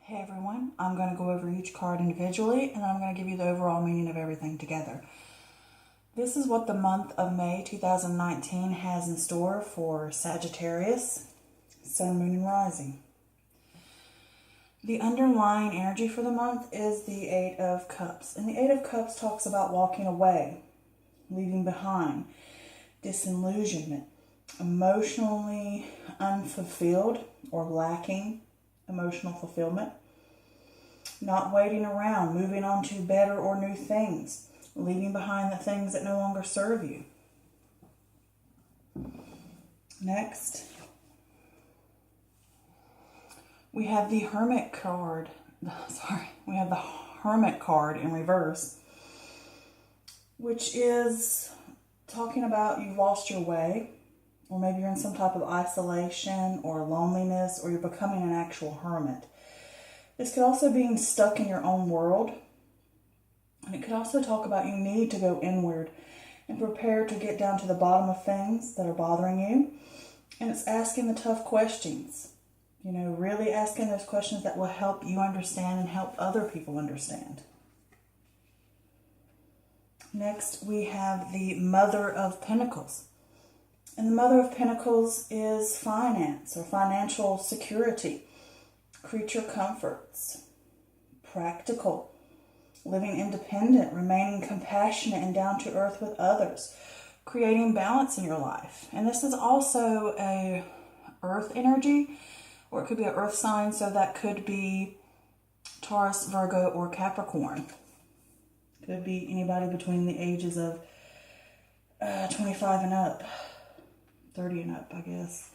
Hey everyone, I'm going to go over each card individually and then I'm going to give you the overall meaning of everything together. This is what the month of May 2019 has in store for Sagittarius, Sun, Moon, and Rising. The underlying energy for the month is the Eight of Cups. And the Eight of Cups talks about walking away, leaving behind, disillusionment, emotionally unfulfilled or lacking emotional fulfillment, not waiting around, moving on to better or new things, leaving behind the things that no longer serve you. Next, we have the Hermit card. We have the Hermit card in reverse, which is talking about you've lost your way, or maybe you're in some type of isolation or loneliness, or you're becoming an actual hermit. This could also be stuck in your own world. And it could also talk about you need to go inward and prepare to get down to the bottom of things that are bothering you. And it's asking the tough questions. Really asking those questions that will help you understand and help other people understand. Next, we have the Mother of Pentacles. And the Mother of Pentacles is finance or financial security, creature comforts, practical, living independent, remaining compassionate and down to earth with others, creating balance in your life. And this is also a earth energy, or it could be an earth sign, so that could be Taurus, Virgo, or Capricorn. Could be anybody between the ages of 25 and up. 30 and up, I guess.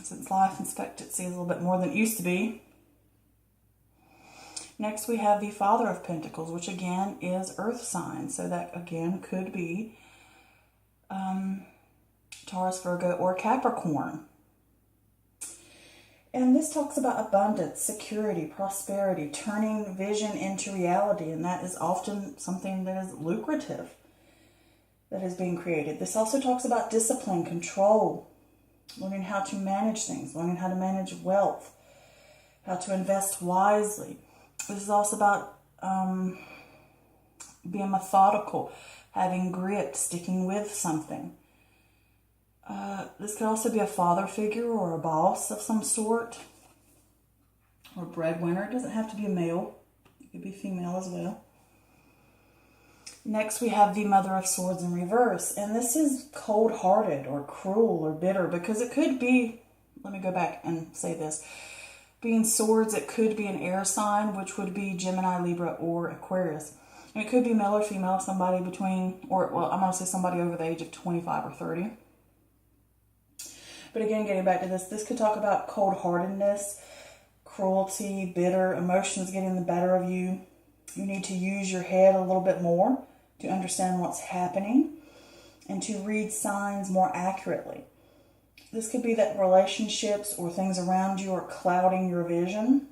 Since life expectancy is a little bit more than it used to be. Next, we have the Father of Pentacles, which again is earth sign. So that again could be Taurus, Virgo, or Capricorn. And this talks about abundance, security, prosperity, turning vision into reality. And that is often something that is lucrative that is being created. This also talks about discipline, control, learning how to manage things, learning how to manage wealth, how to invest wisely. This is also about being methodical, having grit, sticking with something. This could also be a father figure or a boss of some sort, or breadwinner. It doesn't have to be a male. It could be female as well. Next, we have the Mother of Swords in reverse. And this is cold-hearted or cruel or bitter, because it could be, let me go back and say this. Being swords, it could be an air sign, which would be Gemini, Libra, or Aquarius. And it could be male or female, somebody between, I'm going to say somebody over the age of 25 or 30. But again, getting back to this could talk about cold-heartedness, cruelty, bitter, emotions getting the better of you. You need to use your head a little bit more to understand what's happening and to read signs more accurately. This could be that relationships or things around you are clouding your vision.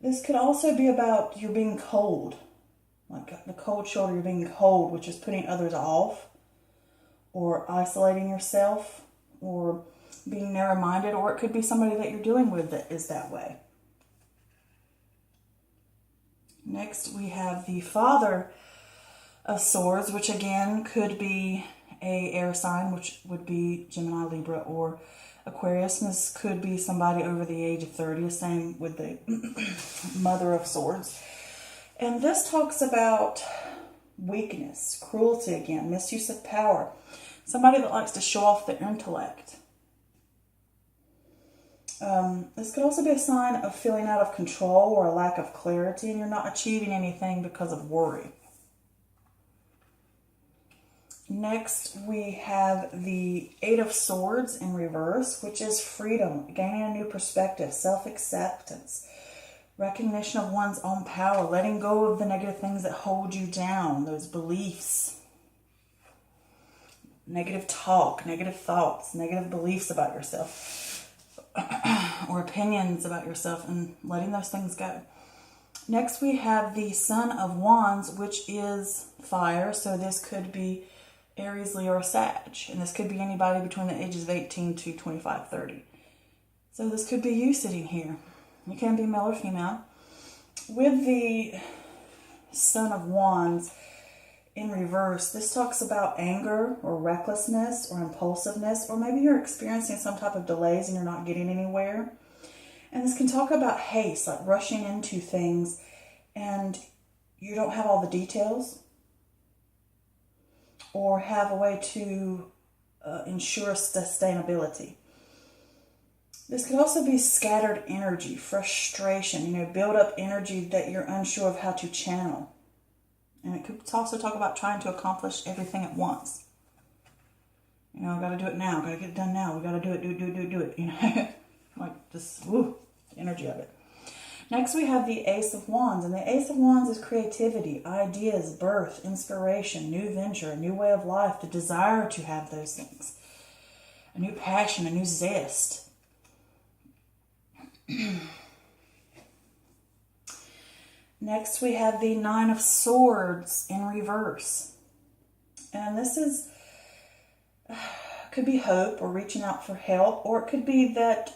This could also be about you're being cold, like the cold shoulder, you're being cold, which is putting others off or isolating yourself or being narrow-minded, or it could be somebody that you're dealing with that is that way. Next, we have the Father of Swords, which again could be a air sign, which would be Gemini, Libra, or Aquarius. And this could be somebody over the age of 30, same with the Mother of Swords. And this talks about weakness, cruelty again, misuse of power. Somebody that likes to show off their intellect. This could also be a sign of feeling out of control or a lack of clarity, and you're not achieving anything because of worry. Next, we have the Eight of Swords in reverse, which is freedom, gaining a new perspective, self-acceptance, recognition of one's own power, letting go of the negative things that hold you down, those beliefs, negative talk, negative thoughts, negative beliefs about yourself. Or opinions about yourself, and letting those things go. Next, we have the Son of Wands, which is fire. So this could be Aries, Leo, or Sag. And this could be anybody between the ages of 18 to 25, 30. So this could be you sitting here. You can be male or female. With the Son of Wands in reverse, this talks about anger or recklessness or impulsiveness, or maybe you're experiencing some type of delays and you're not getting anywhere. And this can talk about haste, like rushing into things and you don't have all the details or have a way to ensure sustainability. This could also be scattered energy, frustration, build up energy that you're unsure of how to channel. And it could also talk about trying to accomplish everything at once. I got to do it now, got to get it done now, we got to do it, like just, the energy of it. Next we have the Ace of Wands, and the Ace of Wands is creativity, ideas, birth, inspiration, new venture, a new way of life, the desire to have those things, a new passion, a new zest. Next we have the Nine of Swords in reverse, and this could be hope or reaching out for help, or it could be that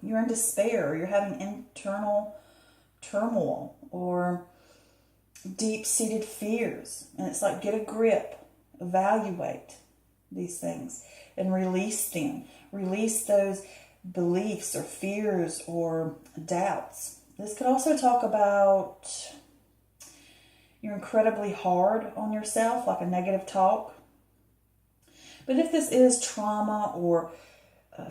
you're in despair, or you're having internal turmoil or deep-seated fears, and it's like get a grip, evaluate these things and release them. Release those beliefs or fears or doubts. This could also talk about you're incredibly hard on yourself, like a negative talk. But if this is trauma or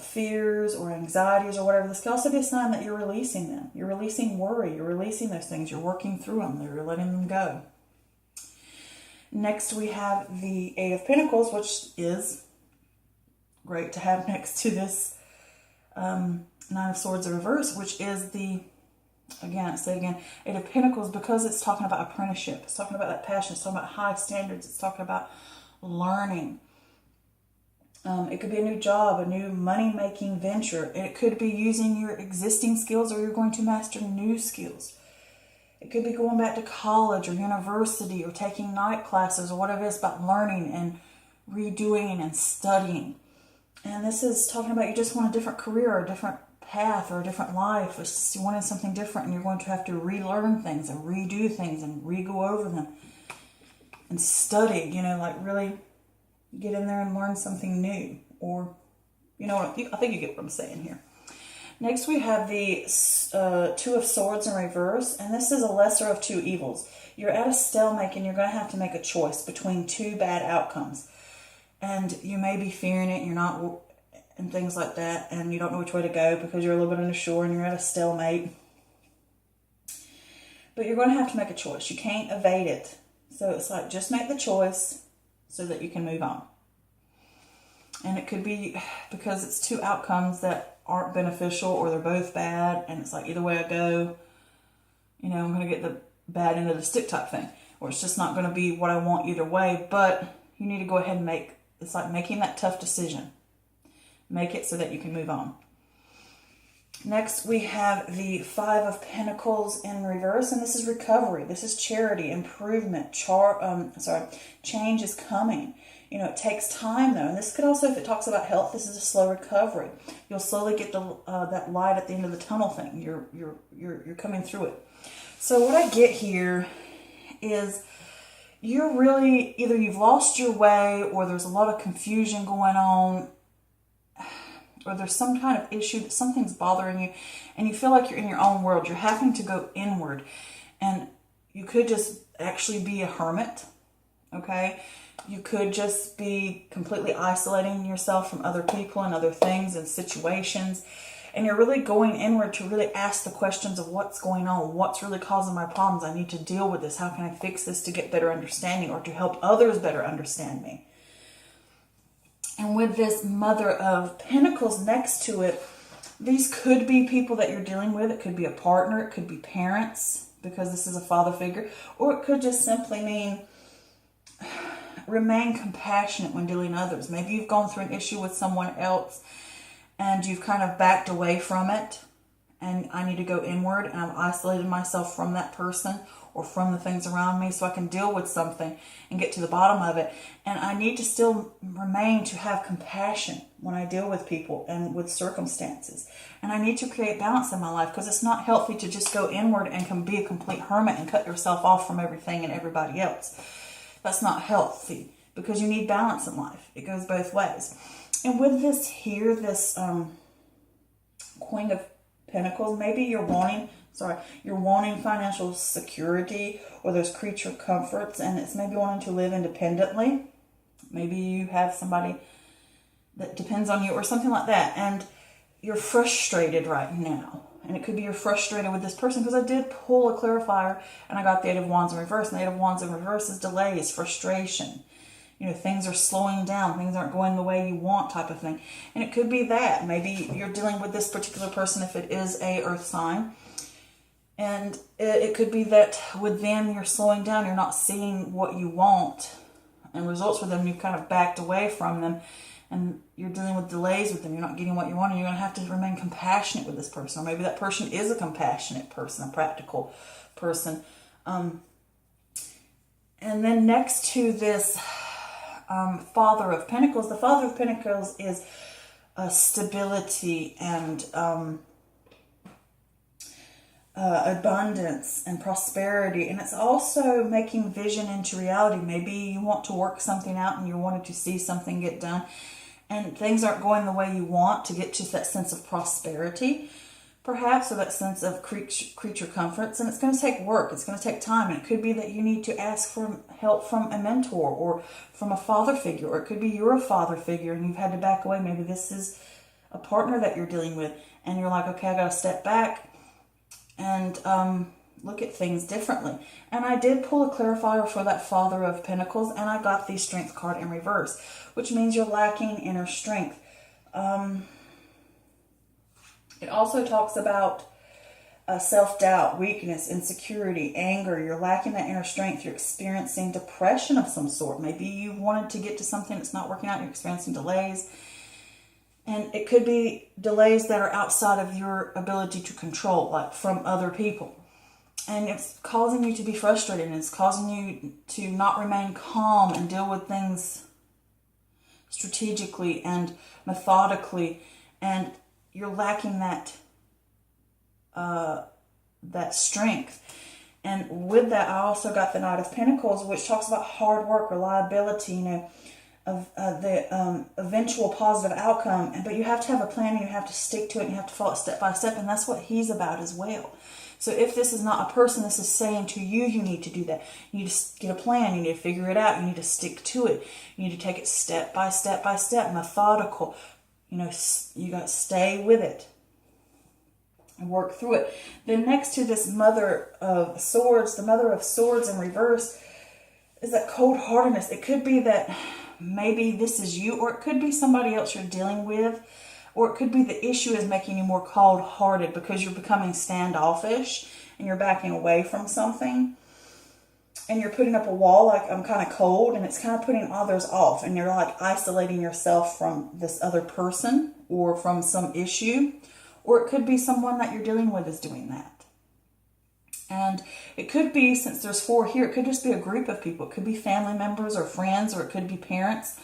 fears or anxieties or whatever, this could also be a sign that you're releasing them. You're releasing worry. You're releasing those things. You're working through them. You're letting them go. Next we have the Eight of Pentacles, which is great to have next to this Nine of Swords in reverse, which is the, Eight of Pentacles, because it's talking about apprenticeship. It's talking about that passion. It's talking about high standards. It's talking about learning. It could be a new job, a new money-making venture. It could be using your existing skills, or you're going to master new skills. It could be going back to college or university or taking night classes or whatever it is, about learning and redoing and studying. And this is talking about you just want a different career or a different path or a different life. It's just you wanted something different, and you're going to have to relearn things and redo things and re-go over them and study, like really get in there and learn something new. Or, I think you get what I'm saying here. Next we have the Two of Swords in reverse, and this is a lesser of two evils. You're at a stalemate and you're going to have to make a choice between two bad outcomes. And you may be fearing it, you're not, and things like that, and you don't know which way to go because you're a little bit unsure and you're at a stalemate. But you're going to have to make a choice. You can't evade it. So it's like, just make the choice so that you can move on. And it could be because it's two outcomes that aren't beneficial, or they're both bad, and it's like, either way I go, I'm going to get the bad end of the stick type thing, or it's just not going to be what I want either way. But you need to go ahead and it's like making that tough decision. Make it so that you can move on. Next, we have the Five of Pentacles in reverse, and this is recovery. This is charity, improvement, change is coming. It takes time though, and this could also, if it talks about health, this is a slow recovery. You'll slowly get that light at the end of the tunnel thing. You're coming through it. So what I get here is you're really, either you've lost your way, or there's a lot of confusion going on, or there's some kind of issue that something's bothering you, and you feel like you're in your own world. You're having to go inward, and you could just actually be a hermit, okay? You could just be completely isolating yourself from other people and other things and situations, and you're really going inward to really ask the questions of what's going on, what's really causing my problems. I need to deal with this. How can I fix this to get better understanding, or to help others better understand me? And with this Mother of Pentacles next to it, these could be people that you're dealing with. It could be a partner. It could be parents, because this is a father figure. Or it could just simply mean remain compassionate when dealing with others. Maybe you've gone through an issue with someone else and you've kind of backed away from it. and I need to go inward, and I've isolated myself from that person or from the things around me so I can deal with something and get to the bottom of it. And I need to still remain to have compassion when I deal with people and with circumstances. And I need to create balance in my life, because it's not healthy to just go inward and can be a complete hermit and cut yourself off from everything and everybody else. That's not healthy, because you need balance in life. It goes both ways. And with this here, this Queen of Pentacles, maybe you're wanting financial security, or those creature comforts, and it's maybe wanting to live independently. Maybe you have somebody that depends on you or something like that, and you're frustrated right now. And it could be you're frustrated with this person, because I did pull a clarifier and I got the Eight of Wands in reverse. And the Eight of Wands in reverse is delays, frustration. You know, things are slowing down, things aren't going the way you want, type of thing. And it could be that maybe you're dealing with this particular person if it is a earth sign. And it could be that with them you're slowing down, you're not seeing what you want and results with them. You've kind of backed away from them, and you're dealing with delays with them. You're not getting what you want, and you're going to have to remain compassionate with this person. Or maybe that person is a compassionate person, a practical person. And then next to this Father of Pentacles, the Father of Pentacles is stability and abundance and prosperity, and it's also making vision into reality. Maybe you want to work something out and you wanted to see something get done, and things aren't going the way you want to get to that sense of prosperity, perhaps, or that sense of creature comforts. And it's going to take work, it's going to take time, and it could be that you need to ask for help from a mentor or from a father figure, or it could be you're a father figure and you've had to back away. Maybe this is a partner that you're dealing with, and you're like, okay, I got to step back and look at things differently. And I did pull a clarifier for that Father of Pentacles, and I got the Strength card in reverse, which means you're lacking inner strength. It also talks about self-doubt, weakness, insecurity, anger. You're lacking that inner strength. You're experiencing depression of some sort. Maybe you wanted to get to something that's not working out. You're experiencing delays. And it could be delays that are outside of your ability to control, like from other people. And it's causing you to be frustrated, and it's causing you to not remain calm and deal with things strategically and methodically. And you're lacking that strength. And with that, I also got the Knight of Pentacles, which talks about hard work, reliability, you know, of the eventual positive outcome. But you have to have a plan, and you have to stick to it, and you have to follow it step by step. And that's what he's about as well. So if this is not a person, this is saying to you, you need to do that. You need to get a plan. You need to figure it out. You need to stick to it. You need to take it step by step by step, methodical. You know, you got to stay with it and work through it. Then next to this Mother of Swords, the Mother of Swords in reverse is that cold-heartedness. It could be that maybe this is you, or it could be somebody else you're dealing with, or it could be the issue is making you more cold-hearted because you're becoming standoffish and you're backing away from something. And you're putting up a wall, like I'm kind of cold, and it's kind of putting others off. And you're like isolating yourself from this other person or from some issue. Or it could be someone that you're dealing with is doing that. And it could be, since there's 4 here, it could just be a group of people. It could be family members or friends, or it could be parents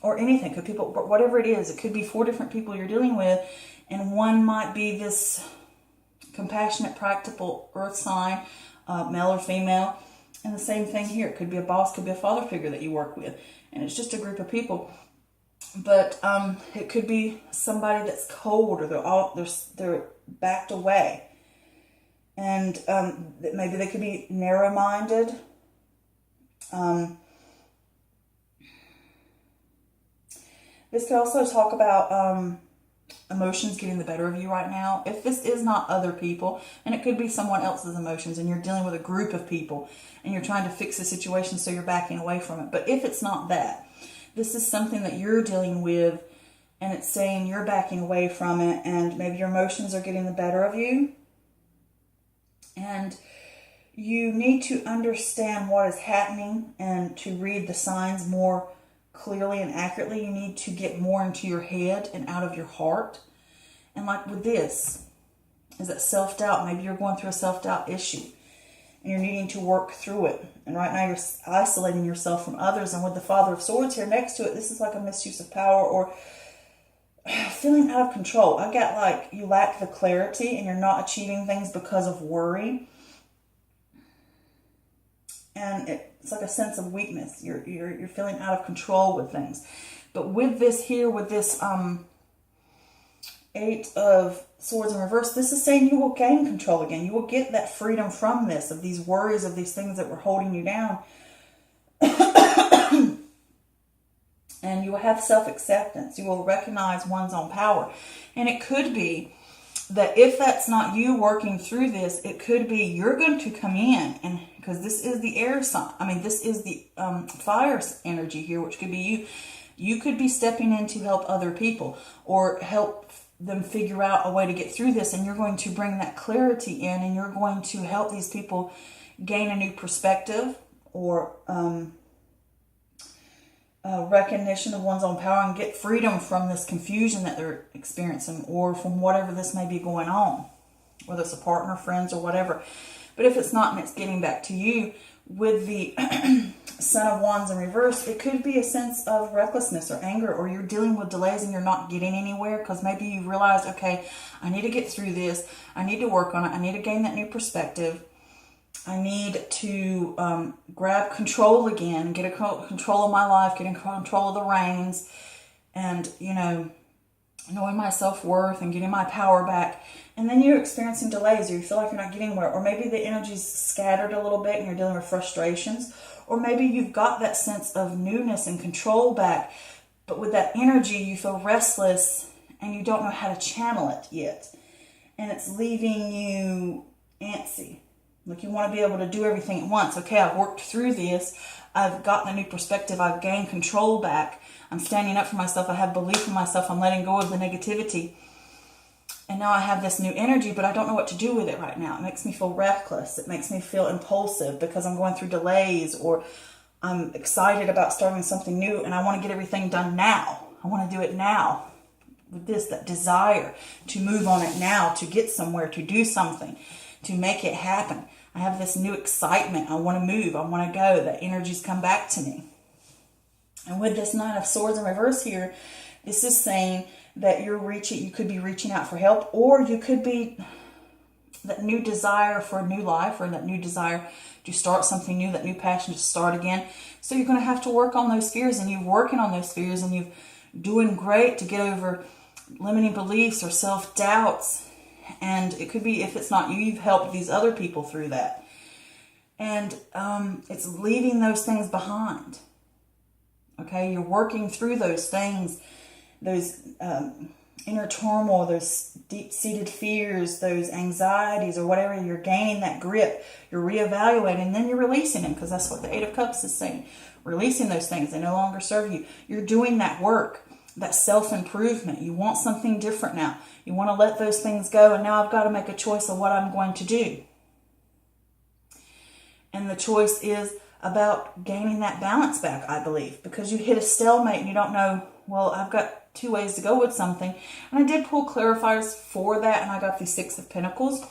or anything. It could be people, whatever it is, it could be 4 different people you're dealing with. And one might be this compassionate, practical earth sign, male or female. And the same thing here. It could be a boss, could be a father figure that you work with. And it's just a group of people. But it could be somebody that's cold, or they're backed away. And maybe they could be narrow-minded. This could also talk about emotions getting the better of you right now. If this is not other people, and it could be someone else's emotions, and you're dealing with a group of people, and you're trying to fix the situation, so you're backing away from it. But if it's not that, this is something that you're dealing with, and it's saying you're backing away from it, and maybe your emotions are getting the better of you. And you need to understand what is happening and to read the signs more clearly and accurately. You need to get more into your head and out of your heart. And like with this, is that self-doubt. Maybe you're going through a self-doubt issue and you're needing to work through it. And right now you're isolating yourself from others. And with the Father of Swords here next to it, this is like a misuse of power or feeling out of control. I got like you lack the clarity and you're not achieving things because of worry. And it's like a sense of weakness. You're feeling out of control with things. But with this here, with this Eight of Swords in reverse, this is saying you will gain control again. You will get that freedom from this, of these worries, of these things that were holding you down. And you will have self-acceptance. You will recognize one's own power. And it could be that if that's not you working through this, it could be you're going to come in, and because this is the air sign, this is the fire energy here, which could be you. You could be stepping in to help other people or help them figure out a way to get through this, and you're going to bring that clarity in, and you're going to help these people gain a new perspective or recognition of one's own power and get freedom from this confusion that they're experiencing or from whatever this may be going on, whether it's a partner, friends, or whatever. But if it's not and it's getting back to you, with the Son of Wands in reverse, it could be a sense of recklessness or anger, or you're dealing with delays and you're not getting anywhere because maybe you realize, okay, I need to get through this. I need to work on it. I need to gain that new perspective. I need to grab control again, get control of my life, get in control of the reins, and, knowing my self-worth and getting my power back. And then you're experiencing delays, or you feel like you're not getting anywhere, or maybe the energy's scattered a little bit and you're dealing with frustrations, or maybe you've got that sense of newness and control back, but with that energy you feel restless and you don't know how to channel it yet. And it's leaving you antsy. Like you want to be able to do everything at once. Okay, I've worked through this. I've gotten a new perspective. I've gained control back. I'm standing up for myself. I have belief in myself. I'm letting go of the negativity. And now I have this new energy, but I don't know what to do with it right now. It makes me feel reckless. It makes me feel impulsive because I'm going through delays, or I'm excited about starting something new and I want to get everything done now. I want to do it now. With this, that desire to move on it now, to get somewhere, to do something, to make it happen. I have this new excitement. I want to move. I want to go. That energy's come back to me. And with this Nine of Swords in reverse here, this is saying that you could be reaching out for help, or you could be that new desire for a new life, or that new desire to start something new, that new passion to start again. So you're going to have to work on those fears, and you're working on those fears, and you're doing great to get over limiting beliefs or self-doubts. And it could be, if it's not you, you've helped these other people through that. And it's leaving those things behind. Okay, you're working through those things, those inner turmoil, those deep-seated fears, those anxieties, or whatever. You're gaining that grip. You're reevaluating, and then you're releasing them, because that's what the Eight of Cups is saying. Releasing those things. They no longer serve you. You're doing that work, that self-improvement. You want something different now. You want to let those things go, and now I've got to make a choice of what I'm going to do. And the choice is about gaining that balance back, I believe, because you hit a stalemate and you don't know, well, I've got two ways to go with something. And I did pull clarifiers for that, and I got the Six of Pentacles,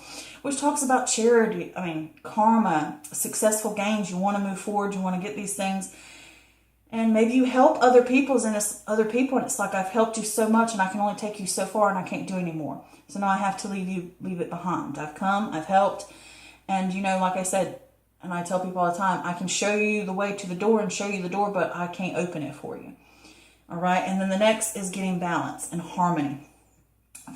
which talks about charity, karma, successful gains. You want to move forward, you want to get these things. And maybe you help other people, and it's like, I've helped you so much and I can only take you so far and I can't do anymore. So now I have to leave it behind. I've come, I've helped, and like I said, and I tell people all the time, I can show you the way to the door and show you the door, but I can't open it for you. All right. And then the next is getting balance and harmony.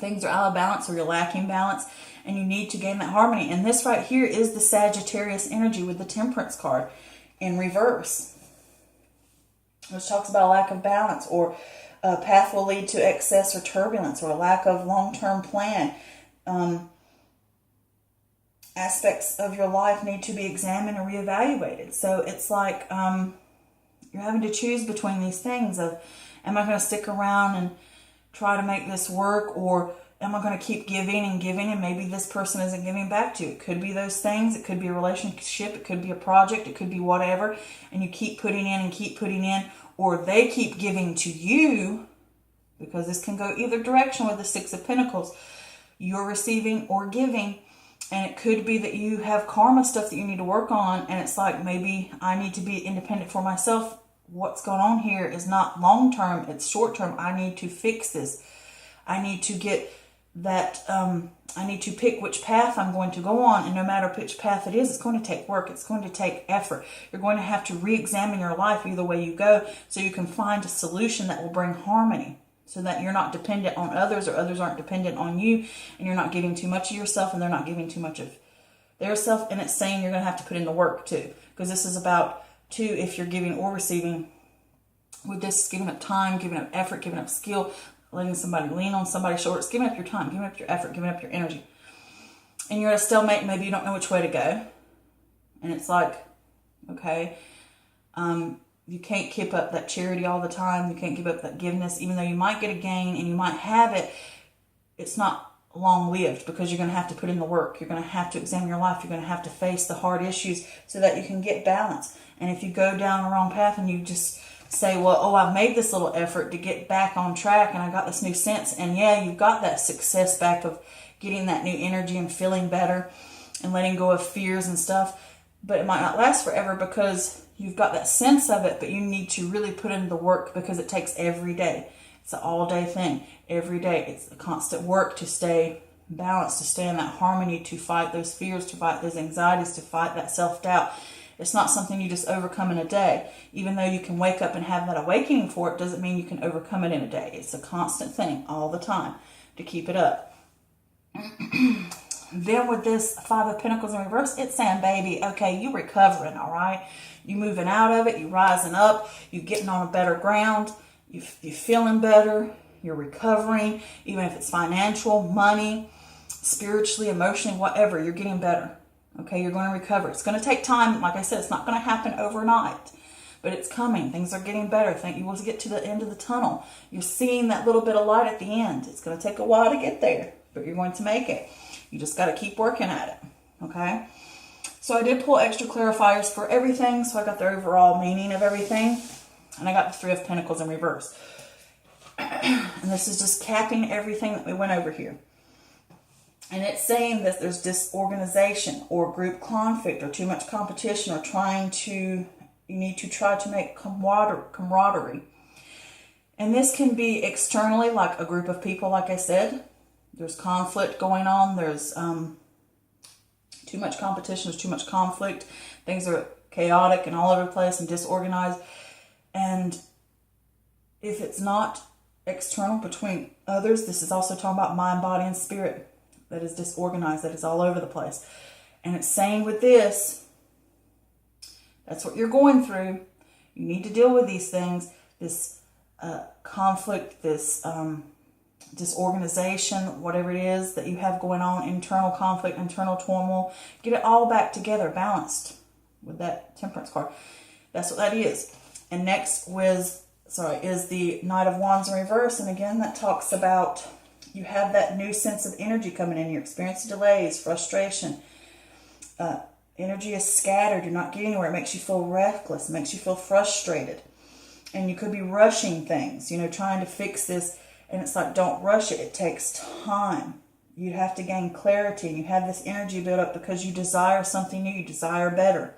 Things are out of balance, or you're lacking balance, and you need to gain that harmony. And this right here is the Sagittarius energy with the Temperance card in reverse, which talks about a lack of balance, or a path will lead to excess or turbulence, or a lack of long-term plan. Aspects of your life need to be examined and reevaluated. So it's like you're having to choose between these things of, am I going to stick around and try to make this work, or am I going to keep giving and maybe this person isn't giving back to you? It could be those things. It could be a relationship. It could be a project. It could be whatever. And you keep putting in and keep putting in, or they keep giving to you because this can go either direction with the Six of Pentacles. You're receiving or giving, and it could be that you have karma stuff that you need to work on, and it's like, maybe I need to be independent for myself. What's going on here is not long term, it's short term. I need to fix this. I need to get that, I need to pick which path I'm going to go on, and no matter which path it is, it's going to take work, it's going to take effort. You're going to have to re-examine your life either way you go, so you can find a solution that will bring harmony, so that you're not dependent on others, or others aren't dependent on you, and you're not giving too much of yourself, and they're not giving too much of their self. And it's saying you're going to have to put in the work too, because this is about too, if you're giving or receiving. With this, giving up time, giving up effort, giving up skill, letting somebody lean on somebody's shoulders, giving up your time, giving up your effort, giving up your energy. And you're at a stalemate, maybe you don't know which way to go. And it's like, okay, you can't keep up that charity all the time. You can't keep up that giveness, even though you might get a gain and you might have it. It's not long-lived, because you're going to have to put in the work. You're going to have to examine your life. You're going to have to face the hard issues so that you can get balance. And if you go down the wrong path and you just say, well, oh, I've made this little effort to get back on track, and I got this new sense, and yeah, you've got that success back of getting that new energy and feeling better and letting go of fears and stuff, but it might not last forever, because you've got that sense of it, but you need to really put in the work, because it takes every day. It's an all-day thing. Every day. It's a constant work to stay balanced, to stay in that harmony, to fight those fears, to fight those anxieties, to fight that self-doubt. It's not something you just overcome in a day. Even though you can wake up and have that awakening for it, doesn't mean you can overcome it in a day. It's a constant thing all the time to keep it up. Then with this Five of Pentacles in reverse, it's saying, baby, okay, you recovering, all right? You moving out of it, you rising up, you getting on a better ground, you feeling better, you're recovering, even if it's financial, money, spiritually, emotionally, whatever, you're getting better. Okay, you're going to recover. It's going to take time. Like I said, it's not going to happen overnight, but it's coming. Things are getting better. Think you will get to the end of the tunnel. You're seeing that little bit of light at the end. It's going to take a while to get there, but you're going to make it. You just got to keep working at it. Okay. So I did pull extra clarifiers for everything. So I got the overall meaning of everything, and I got the Three of Pentacles in reverse. And this is just capping everything that we went over here. And it's saying that there's disorganization or group conflict or too much competition, or you need to try to make camaraderie. And this can be externally, like a group of people, like I said. There's conflict going on. There's too much competition. There's too much conflict. Things are chaotic and all over the place and disorganized. And if it's not external between others, this is also talking about mind, body, and spirit. That is disorganized, that is all over the place. And it's saying with this, that's what you're going through. You need to deal with these things, this conflict, this disorganization, whatever it is that you have going on, internal conflict, internal turmoil. Get it all back together, balanced with that Temperance card. That's what that is. And next is the Knight of Wands in reverse. And again, that talks about you have that new sense of energy coming in. You're experiencing delays, frustration. Energy is scattered. You're not getting anywhere. It makes you feel reckless. It makes you feel frustrated. And you could be rushing things, trying to fix this. And it's like, don't rush it. It takes time. You have to gain clarity. And you have this energy build up because you desire something new. You desire better.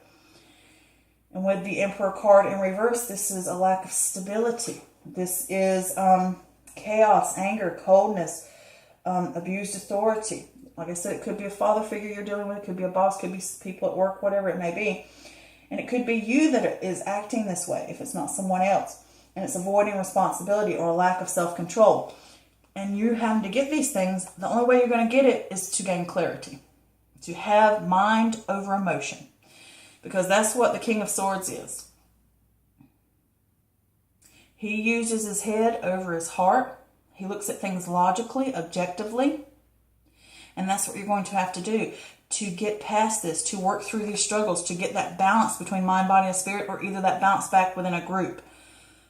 And with the Emperor card in reverse, this is a lack of stability. This is chaos, anger, coldness, abused authority. Like I said, it could be a father figure you're dealing with. It could be a boss. It could be people at work, whatever it may be. And it could be you that is acting this way if it's not someone else. And it's avoiding responsibility or a lack of self-control. And you having to get these things, the only way you're going to get it is to gain clarity. To have mind over emotion. Because that's what the King of Swords is. He uses his head over his heart. He looks at things logically, objectively. And that's what you're going to have to do to get past this, to work through these struggles, to get that balance between mind, body, and spirit, or either that bounce back within a group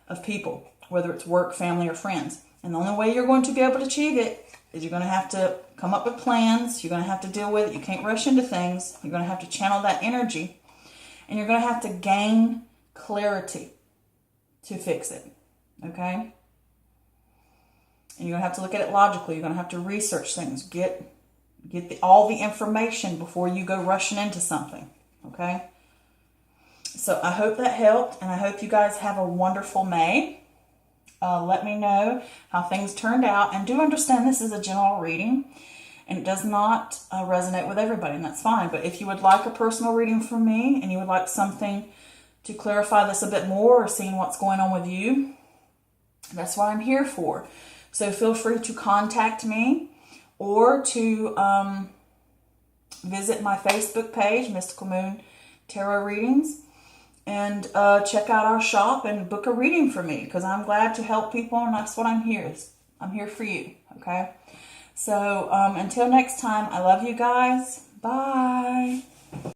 of people, whether it's work, family, or friends. And the only way you're going to be able to achieve it is you're going to have to come up with plans. You're going to have to deal with it. You can't rush into things. You're going to have to channel that energy. And you're going to have to gain clarity to fix it. Okay? And you're going to have to look at it logically. You're going to have to research things. Get all the information before you go rushing into something. Okay? So I hope that helped, and I hope you guys have a wonderful May. Let me know how things turned out. And do understand this is a general reading, and it does not resonate with everybody, and that's fine. But if you would like a personal reading from me, and you would like something to clarify this a bit more, or seeing what's going on with you, that's what I'm here for. So feel free to contact me, or to visit my Facebook page, Mystical Moon Tarot Readings, and check out our shop and book a reading for me, because I'm glad to help people, and that's what I'm here. I'm here for you, okay? So until next time, I love you guys. Bye.